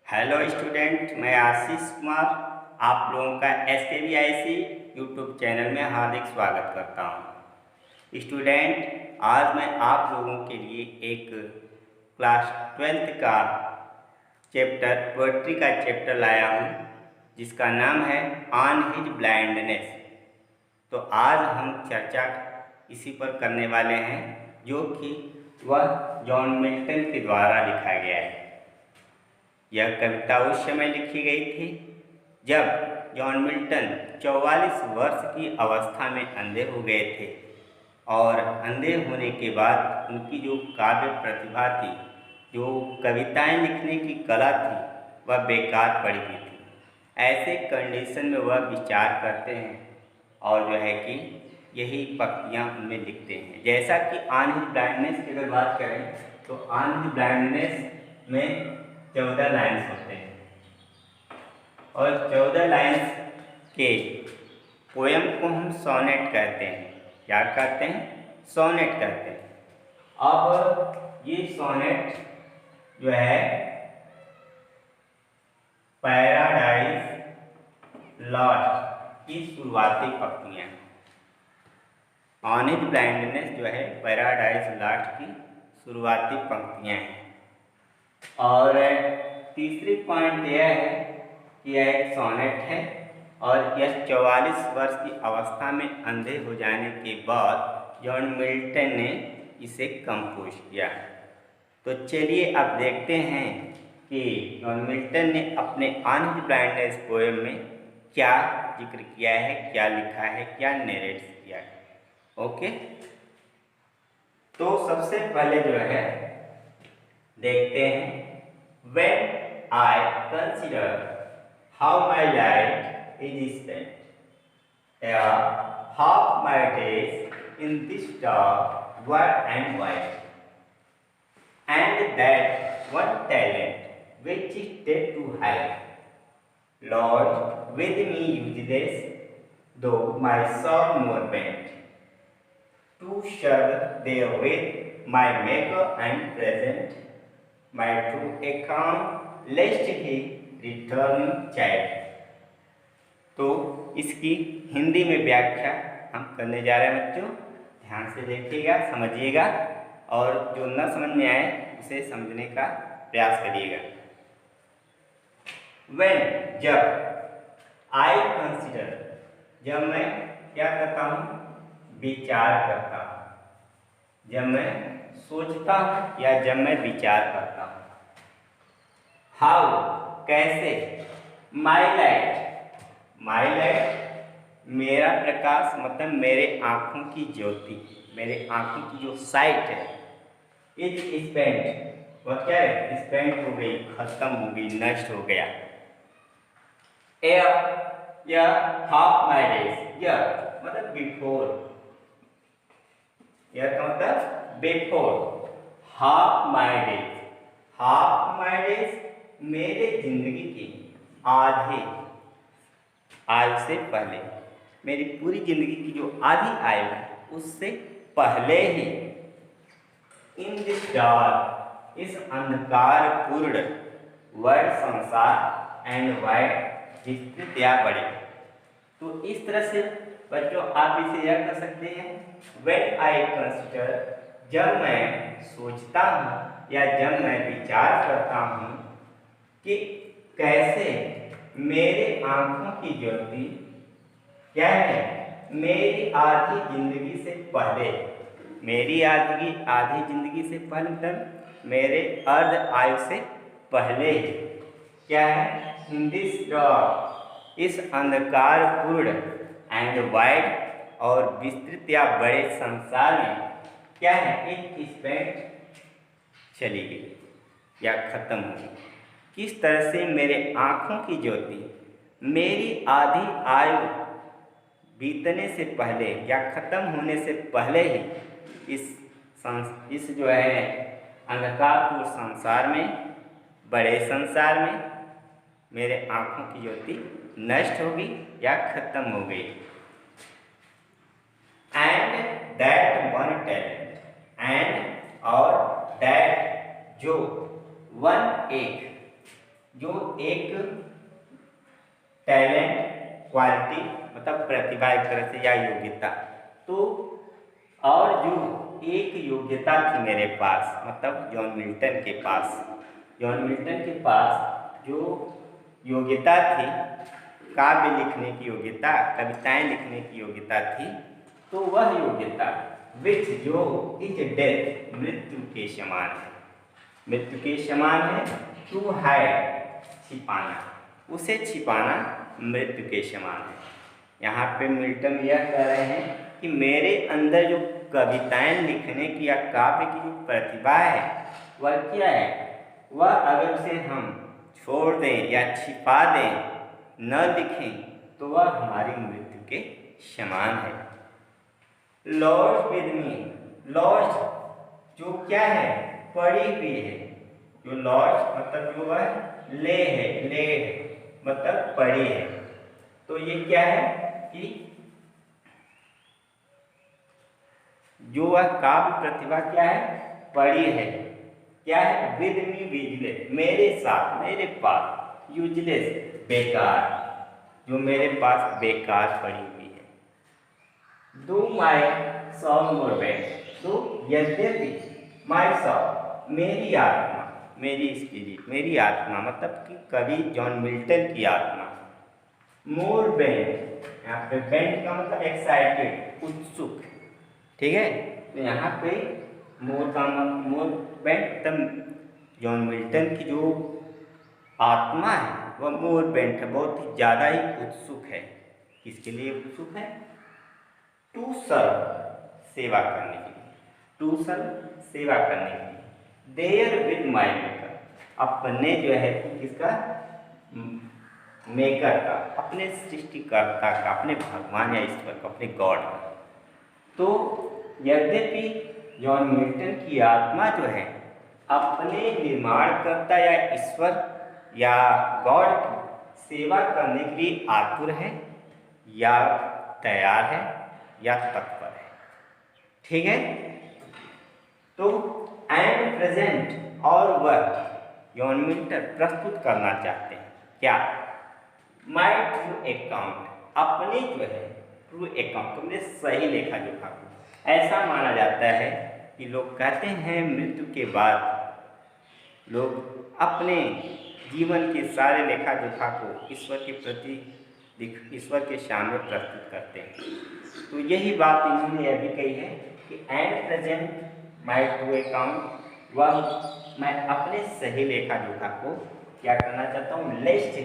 Hello student, मैं आशीष कुमार आप लोगों का SKVIC यूट्यूब चैनल में हार्दिक स्वागत करता हूं। स्टूडेंट, आज मैं आप लोगों के लिए एक क्लास 12th का चैप्टर पोएट्री का चैप्टर लाया हूं, जिसका नाम है ऑन हिज ब्लाइंडनेस। तो आज हम चर्चा इसी पर करने वाले हैं, जो कि वह जॉन मिल्टन के द्वारा लिखा गया है। यह कविता उस समय लिखी गई थी जब जॉन मिल्टन 44 वर्ष की अवस्था में अंधे हो गए थे और अंधे होने के बाद उनकी जो काव्य प्रतिभा थी, जो कविताएं लिखने की कला थी, वह बेकार पड़ी हुई थी। ऐसे कंडीशन में वह विचार करते हैं और जो है कि यही पंक्तियाँ उनमें लिखते हैं। जैसा कि ऑन हिज ब्लाइंडनेस की अगर बात करें तो ऑन हिज ब्लाइंडनेस में 14 लाइन्स होते हैं और 14 लाइन्स के पोएम को हम सोनेट कहते हैं। क्या कहते हैं? सोनेट कहते हैं। अब ये सोनेट जो है पैराडाइज लॉस्ट की शुरुआती पंक्तियाँ। ऑन हिज ब्लाइंडनेस जो है पैराडाइज लॉस्ट की शुरुआती पंक्तियाँ हैं। और तीसरी पॉइंट यह है कि यह एक सोनेट है और यह 44 वर्ष की अवस्था में अंधे हो जाने के बाद जॉन मिल्टन ने इसे कंपोज किया। तो चलिए अब देखते हैं कि जॉन मिल्टन ने अपने ऑन हिज ब्लाइंडनेस पोएम में क्या जिक्र किया है, क्या लिखा है, क्या नरेट किया है। ओके, तो सबसे पहले जो है देखते हैं, when I consider how my life is spent, half my days in this dark world and wide, and that one talent which is dead to hide, Lord, with me useless, though my soul more bent, to serve therewith my Maker and present, my true account lest he return child। तो इसकी हिंदी में व्याख्या हम करने जा रहे हैं बच्चों, ध्यान से देखिएगा, समझिएगा और जो न समझ में आए उसे समझने का प्रयास करिएगा। When, जब, I consider, जब मैं क्या करता हूँ? विचार करता हूँ। जब मैं सोचता हूँ या जब मैं विचार करता हूँ। हाउ, कैसे, माई लाइट, माई लाइट मेरा प्रकाश, मतलब मेरे आँखों की ज्योति, मेरे आँखों की जो साइट है, इज स्पेंट, वह क्या है? स्पेंट हो गई, खत्म हो गई, नष्ट हो गया। या हाफ माई डेज, या मतलब बिफोर, यह का मतलब before, half my days, half my days मेरे जिंदगी के आधे आयु से पहले, मेरी पूरी जिंदगी की जो आधी आयु है उससे पहले ही, इन दिस डार्क, इस अंधकार पूर्ण वर्ल्ड, संसार एंड वाइड, विस्तृत या बड़े। तो इस तरह से बच्चों आप इसे यह कर सकते हैं, व्हेन आई कंसिडर, जब मैं सोचता हूँ या जब मैं विचार करता हूँ कि कैसे मेरे आँखों की ज्योति क्या है? मेरी आधी जिंदगी से पहले, मेरी आधी जिंदगी से पहले मतलब मेरे अर्ध आयु से पहले ही क्या है? इन दिस डार्क, इस अंधकार पूर्ण एंड वाइड और विस्तृत या बड़े संसार में क्या है? एक स्पेंट चली गई या खत्म हो गई। किस तरह से मेरे आँखों की ज्योति मेरी आधी आयु बीतने से पहले या खत्म होने से पहले ही इस जो है अंधकारपूर्ण संसार में, बड़े संसार में मेरे आँखों की ज्योति नष्ट हो गई या खत्म हो गई। And that one talent, and और दैट जो, वन एक, जो एक टैलेंट, क्वालिटी मतलब प्रतिभा एक तरह से या योग्यता, तो और जो एक योग्यता थी मेरे पास मतलब जॉन मिल्टन के पास, जॉन मिल्टन के पास जो योग्यता थी, काव्य लिखने की योग्यता, कविताएं लिखने की योग्यता थी, तो वह योग्यता विच जो इज डेथ मृत्यु के समान है, मृत्यु के समान है, टू हाइड छिपाना, उसे छिपाना मृत्यु के समान है। यहाँ पे मिल्टन यह कह रहे हैं कि मेरे अंदर जो कविताएं लिखने की या काव्य की जो प्रतिभा है वह क्या है, वह अगर उसे हम छोड़ दें या छिपा दें, न लिखें, तो वह हमारी मृत्यु के समान है। लॉस्ट विद मी, लॉस्ट जो क्या है, पड़ी हुई है, जो लॉस्ट मतलब जो वह ले है मतलब पड़ी है, तो ये क्या है कि जो वह काव्य प्रतिभा क्या है, पड़ी है, क्या है, विद मी विजलेस, मेरे साथ, मेरे पास, यूजलेस बेकार, जो मेरे पास बेकार पड़ी हुई है। दो माई सॉल मोर बेस्ट, तो यद्यपि माई सॉल मेरी आत्मा, मेरी स्पिरिट, मेरी आत्मा मतलब कि कवि जॉन मिल्टन की आत्मा, मोर बेंट, यहाँ पे बेंट का मतलब एक्साइटेड, उत्सुक, ठीक है, तो यहाँ पे मोर का मोर बेंट तब जॉन मिल्टन की जो आत्मा है वह मोर बेंट है, बहुत ही ज़्यादा ही उत्सुक है। किसके लिए उत्सुक है, टू सर्व, सेवा करने के लिए, टू सर्व सेवा करने के लिए, देयर विद माई मेकर, अपने जो है किसका, मेकर का, अपने सृष्टिकर्ता का, अपने भगवान या ईश्वर का, अपने गॉड का। तो यद्यपि जॉन मिल्टन की आत्मा जो है अपने निर्माणकर्ता या ईश्वर या गॉड की सेवा करने के लिए आतुर है या तैयार है या तत्पर है, ठीक है। तो एंड प्रेजेंट, और वह जॉन मिल्टन प्रस्तुत करना चाहते हैं क्या, माई ट्रू अकाउंट, अपने जो है ट्रू अकाउंट, तुमने सही लेखा जोखा को। ऐसा माना जाता है कि लोग कहते हैं मृत्यु के बाद लोग अपने जीवन के सारे लेखा जोखा को ईश्वर के प्रति, ईश्वर के सामने प्रस्तुत करते हैं। तो यही बात इन्होंने यह भी कही है कि and present my true account, वह मैं अपने सही लेखा जोखा को क्या करना चाहता हूँ, लिस्ट,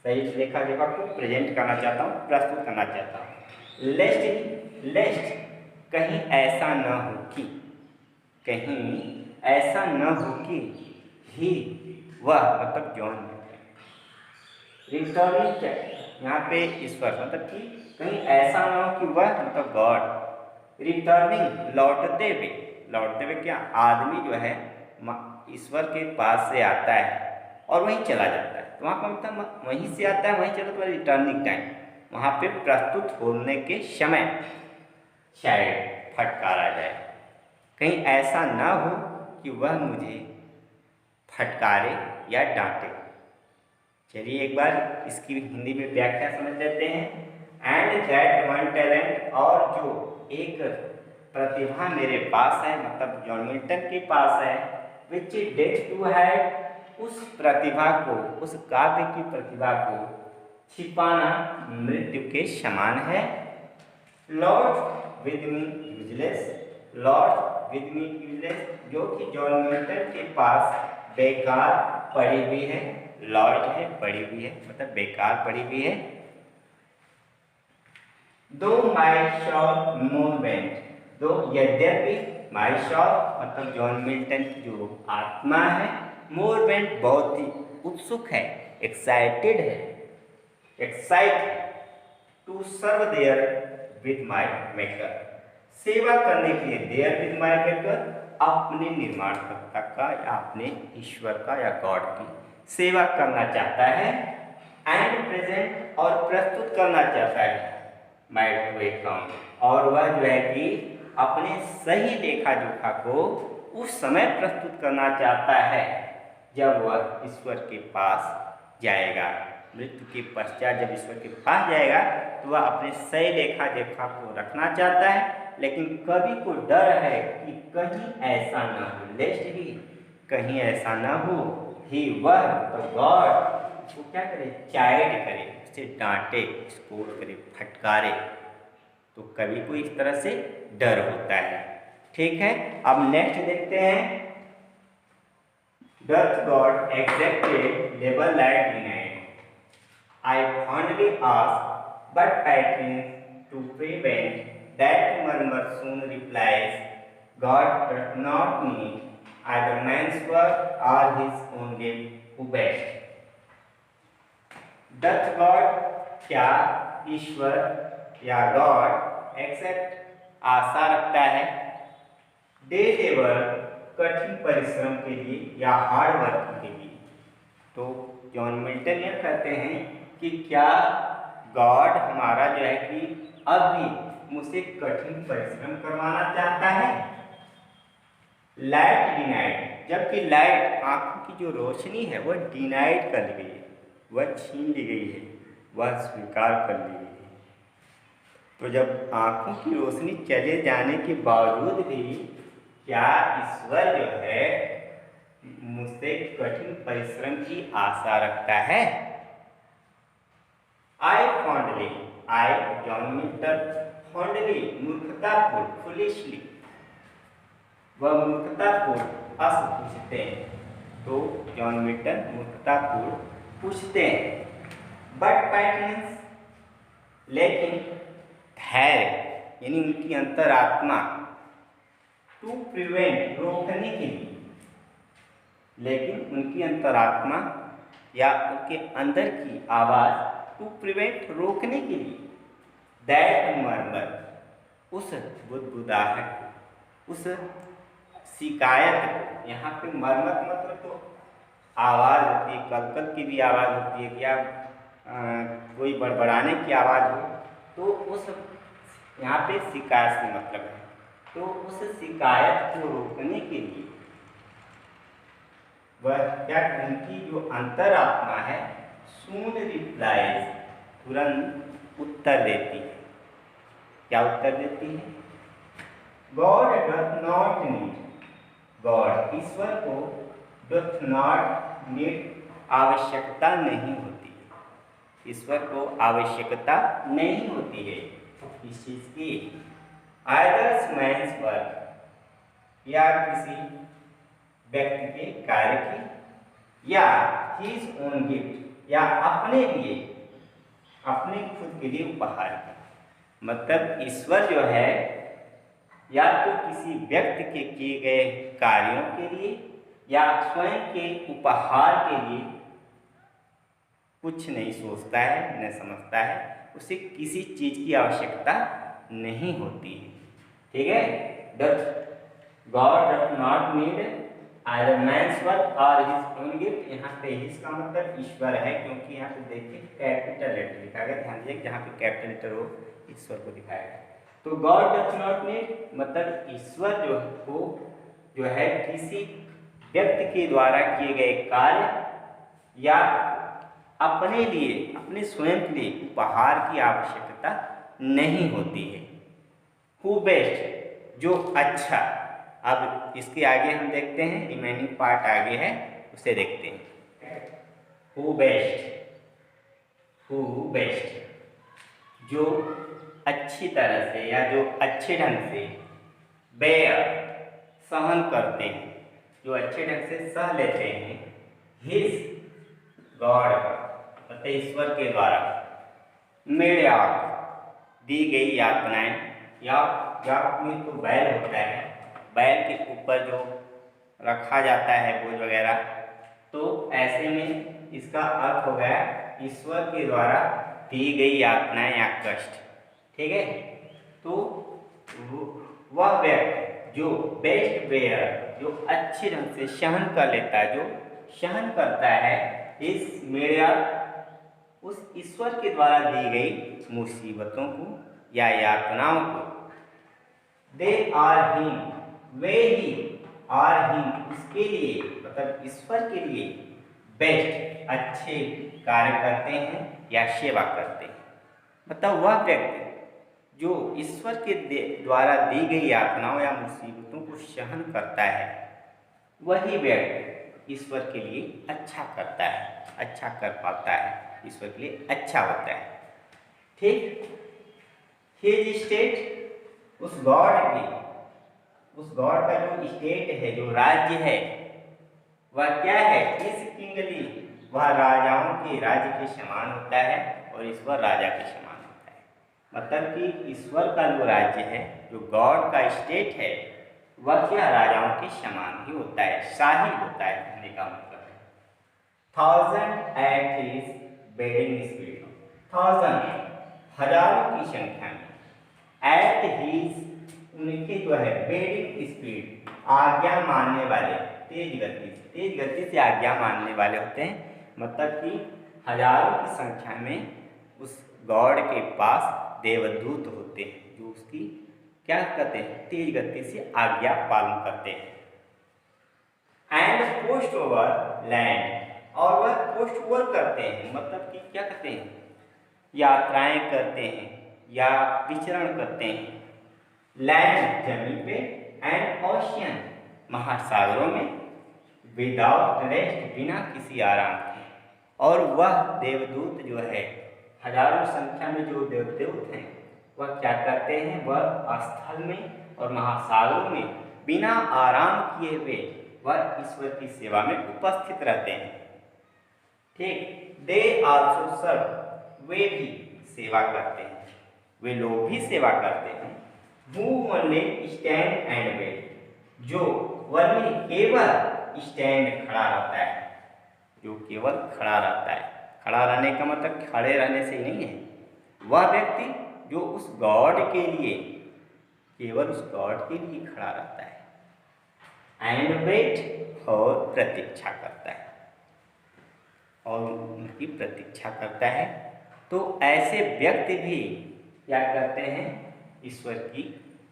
सही लेखा जोखा को प्रेजेंट करना चाहता हूँ, प्रस्तुत करना चाहता हूँ। लेस्ट कहीं ऐसा न हो कि, कहीं ऐसा न हो कि ही वह मतलब जॉन रिटर्निंग, यहाँ पे ईश्वर मतलब कि कहीं ऐसा न हो कि वह मतलब गॉड रिटर्निंग, लौटते हुए क्या, आदमी जो है ईश्वर के पास से आता है और वहीं चला जाता है, तो वहाँ पर मतलब वहीं से आता है वहीं चला, तो रिटर्निंग टाइम, वहाँ पे प्रस्तुत होने के समय शायद फटकारा जाए, कहीं ऐसा ना हो कि वह मुझे फटकारे या डांटे। चलिए एक बार इसकी हिंदी में व्याख्या समझ लेते हैं। एंड दैट वन टैलेंट, और जो एक प्रतिभा मेरे पास है मतलब जॉन मिल्टन के पास है, विच डेट टू हैड, उस प्रतिभा को, उस काव्य की प्रतिभा को छिपाना मृत्यु के समान है। Lord with me useless, Lord with me useless, जो कि जॉन मिल्टन के पास बेकार पड़ी हुई है, लॉर्ड है पड़ी हुई है मतलब बेकार पड़ी हुई है। दो माई शॉप मूवमेंट, दो यद्यपि माई शॉप मतलब जॉन मिल्टन की जो आत्मा है, मूवमेंट बहुत ही उत्सुक है, एक्साइटेड है, excite to serve there with my maker, सेवा करने के लिए देयर विद माई मेकर, अपने निर्माणकर्ता का या अपने ईश्वर का या गॉड की सेवा करना चाहता है। एंड प्रेजेंट, और प्रस्तुत करना चाहता है माई ट्रू अकाउंट, और वह जो है कि अपने सही लेखा जोखा को उस समय प्रस्तुत करना चाहता है जब वह ईश्वर के पास जाएगा। मृत्यु के पश्चात जब ईश्वर के पास जाएगा तो वह अपने सही लेखा जोखा को रखना चाहता है, लेकिन कवि को डर है कि कहीं ऐसा ना हो, लेस्ट ही कहीं ऐसा ना हो ही वह तो गॉड उसको क्या करे, चाइड करे, उसे डांटे, स्कोर करे, फटकारे। तो कवि को इस तरह से डर होता है। ठीक है, अब नेक्स्ट देखते हैं। Doth God exacted labor like denied? I fondly ask, but patrons to prevent that murmur soon replies, God doth not need either man's work or his own gift who best. Doth God, क्या ईश्वर या God accept आशा रखता है day labour कठिन परिश्रम के लिए या hard work के लिए? तो जॉन मिल्टन यह कहते हैं कि क्या गॉड हमारा जो है कि अब भी मुझसे कठिन परिश्रम करवाना चाहता है? लाइट डिनाइड, जबकि लाइट आंखों की जो रोशनी है वह डिनाइड कर ली गई है, वह छीन ली गई है, वह स्वीकार कर ली गई है। तो जब आंखों की रोशनी चले जाने के बावजूद भी क्या ईश्वर जो है मुझसे कठिन परिश्रम की आशा रखता है? आई फॉन्डली, आई जॉन मिल्टन, फॉन्डली मूर्खतापूर्ण, फुलिशली, वह मूर्खतापूर्ण अस पूछते हैं। तो जॉन मिल्टन मूर्खतापूर्ण पूछते हैं। बट पैटर्न्स, लेकिन धैर्य यानी उनकी अंतरात्मा, टू प्रिवेंट रोकने के लिए, लेकिन उनकी अंतरात्मा या उनके अंदर की आवाज़ टू प्रिवेंट रोकने के लिए, दैट मर्मर उस बुदबुदाहट, उस शिकायत, यहाँ पे मर्मर मतलब तो आवाज़ होती है, कलकल की भी आवाज़ होती है या कोई बड़बड़ाने की आवाज़ हो, तो उस यहाँ पे शिकायत से मतलब है। तो उस शिकायत को रोकने के लिए वह क्या, उनकी जो अंतरात्मा है सून रिप्लाइज, तुरंत उत्तर देती है। क्या उत्तर देती है? God doth not need, god ईश्वर को डथ नॉट नीड आवश्यकता नहीं होती है, ईश्वर को आवश्यकता नहीं होती है इस चीज़ की, आइदर मैन्स वर्क, या किसी व्यक्ति के कार्य की, या हिज ओन गिफ्ट, या अपने लिए, अपने खुद के लिए उपहार की। मतलब ईश्वर जो है या तो किसी व्यक्ति के किए गए कार्यों के लिए या स्वयं के उपहार के लिए कुछ नहीं सोचता है, न समझता है, उसे किसी चीज़ की आवश्यकता नहीं होती है। ठीक है, doth God doth not need either man's work or his own gift. यहाँ पे हिज का मतलब ईश्वर है, क्योंकि यहाँ पे देखिए कैपिटल लेटर लिखा गया, ध्यान दीजिए जहाँ पे कैपिटल लेटर हो ईश्वर को दिखाया गया। तो गॉड डथ नॉट नीड मतलब ईश्वर जो है किसी व्यक्ति के द्वारा किए गए कार्य या अपने लिए, अपने स्वयं के लिए उपहार की आवश्यकता नहीं होती है। हु बेस्ट, जो अच्छा। अब इसके आगे हम देखते हैं, रिमेनिंग पार्ट आगे है उसे देखते हैं। हु बेस्ट, हु बेस्ट जो अच्छी तरह से या जो अच्छे ढंग से, बेयर सहन करते हैं, जो अच्छे ढंग से सह लेते हैं, हिज गॉड मतलब ईश्वर के द्वारा, मेरे आप दी गई यातनाएं, या में तो बैल होता है, बैल के ऊपर जो रखा जाता है बोझ वगैरह, तो ऐसे में इसका अर्थ हो गया ईश्वर के द्वारा दी गई यातनाएं या कष्ट। ठीक है, तो वह व्यक्ति जो बेस्ट बेयर, जो अच्छे ढंग से सहन कर लेता है, जो सहन करता है इस मेरा उस ईश्वर के द्वारा दी गई मुसीबतों को या यातनाओं को, दे आर हिम, वे ही आर हिम उसके लिए मतलब ईश्वर के लिए बेस्ट अच्छे कार्य करते हैं या सेवा करते हैं। मतलब वह व्यक्ति जो ईश्वर के द्वारा दी गई यातनाओं या मुसीबतों को सहन करता है, वही व्यक्ति ईश्वर के लिए अच्छा करता है, अच्छा कर पाता है, ईश्वर के लिए अच्छा होता है। ठीक, हिज स्टेट उस गॉड का जो स्टेट है, जो राज्य है, वह क्या है? इस किंगली, वह राजाओं के राज्य के समान होता है और ईश्वर राजा के समान होता है। मतलब कि ईश्वर का जो राज्य है, जो गॉड का स्टेट है, वह क्या राजाओं के समान ही होता है, शाही होता है, कहने का मतलब है। 1000 एट हिज बेडिंग स्पीड, 1000 हजारों की संख्या में, एट हिज उनके जो है बेडिंग स्पीड आज्ञा मानने वाले, तेज गति से आज्ञा मानने वाले होते हैं। मतलब कि हजारों की संख्या में उस गॉड के पास देवदूत होते हैं जो उसकी क्या करते हैं? तेज गति से आज्ञा पालन करते हैं। एंड पोस्ट ओवर लैंड, और वह पोस्ट ओवर करते हैं, मतलब कि क्या करते हैं? यात्राएं करते हैं या विचरण करते हैं। लैंड जमीन पे, एंड ओशियन महासागरों में, विदाउट रेस्ट बिना किसी आराम के। और वह देवदूत जो है, हजारों संख्या में जो देवदूत हैं, वह क्या करते हैं? वह स्थल में और महासागरों में बिना आराम किए हुए वह ईश्वर की सेवा में उपस्थित रहते हैं। ठीक, दे आल्सो सर्व, वे भी सेवा करते हैं, वे लोग भी सेवा करते हैं। Who only stand and wait, जो only केवल स्टैंड खड़ा रहता है, जो केवल खड़ा रहता है। खड़ा रहने का मतलब खड़े रहने से ही नहीं है, वह व्यक्ति जो उस गॉड के लिए, केवल उस गॉड के लिए खड़ा रहता है। एंड वेट, और प्रतीक्षा करता है, और उनकी प्रतीक्षा करता है। तो ऐसे व्यक्ति भी क्या करते हैं? ईश्वर की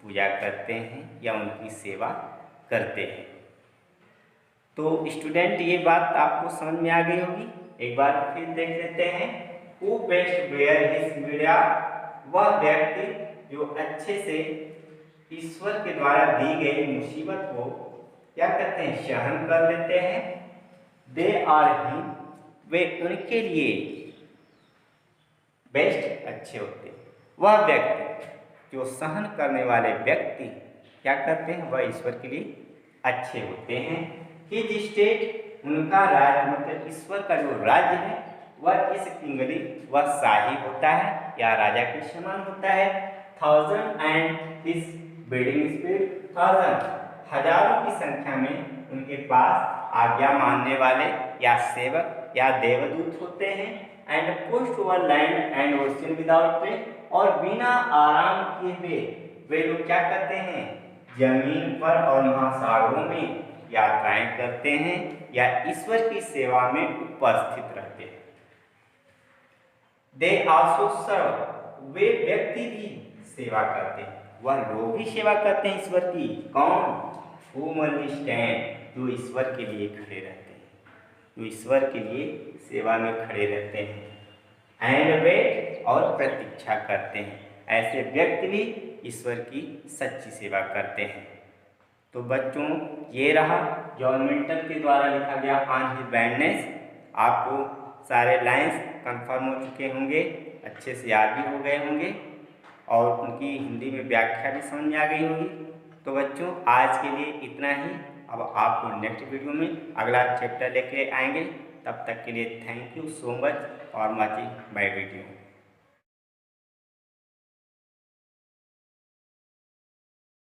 पूजा करते हैं या उनकी सेवा करते हैं। तो स्टूडेंट, ये बात आपको समझ में आ गई होगी। एक बार फिर देख लेते हैं। Who best bear his media, वह व्यक्ति जो अच्छे से ईश्वर के द्वारा दी गई मुसीबत को क्या करते हैं? सहन कर लेते हैं। दे आर हिम, वे उनके लिए बेस्ट अच्छे होते हैं। वह व्यक्ति जो सहन करने वाले व्यक्ति क्या करते हैं? वह ईश्वर के लिए अच्छे होते हैं। हिज स्टेट, उनका राज्य, मतलब ईश्वर का जो राज्य है, वह इस किंगली, वह शाही होता है या राजा के समान होता है। 1000 एंड हिज बिल्डिंग स्पीड, 1000 हजारों की संख्या में उनके पास आज्ञा मानने वाले या सेवक या देवदूत होते हैं। And post over land and ocean without pay, और बिना आराम किए हुए वे लोग क्या करते हैं? जमीन पर और महासागरों में यात्राएं करते हैं या ईश्वर की सेवा में उपस्थित रहते हैं। दे आल्सो सर्व, वे व्यक्ति भी सेवा करते हैं, वह लोग भी सेवा करते हैं ईश्वर की। कौन? हु ओनली स्टैंड, जो ईश्वर के लिए खड़े रहते हैं, जो ईश्वर के लिए सेवा में खड़े रहते हैं। एंड वेट, और प्रतीक्षा करते हैं। ऐसे व्यक्ति भी ईश्वर की सच्ची सेवा करते हैं। तो बच्चों, ये रहा जॉन मिल्टन के द्वारा लिखा गया ऑन हिज बैडनेस। आपको सारे लाइंस कंफर्म हो चुके होंगे, अच्छे से याद भी हो गए होंगे और उनकी हिंदी में व्याख्या भी समझ में आ गई होगी। तो बच्चों, आज के लिए इतना ही। अब आपको नेक्स्ट वीडियो में अगला चैप्टर लेके आएंगे। तब तक के लिए thank you so much for watching my video.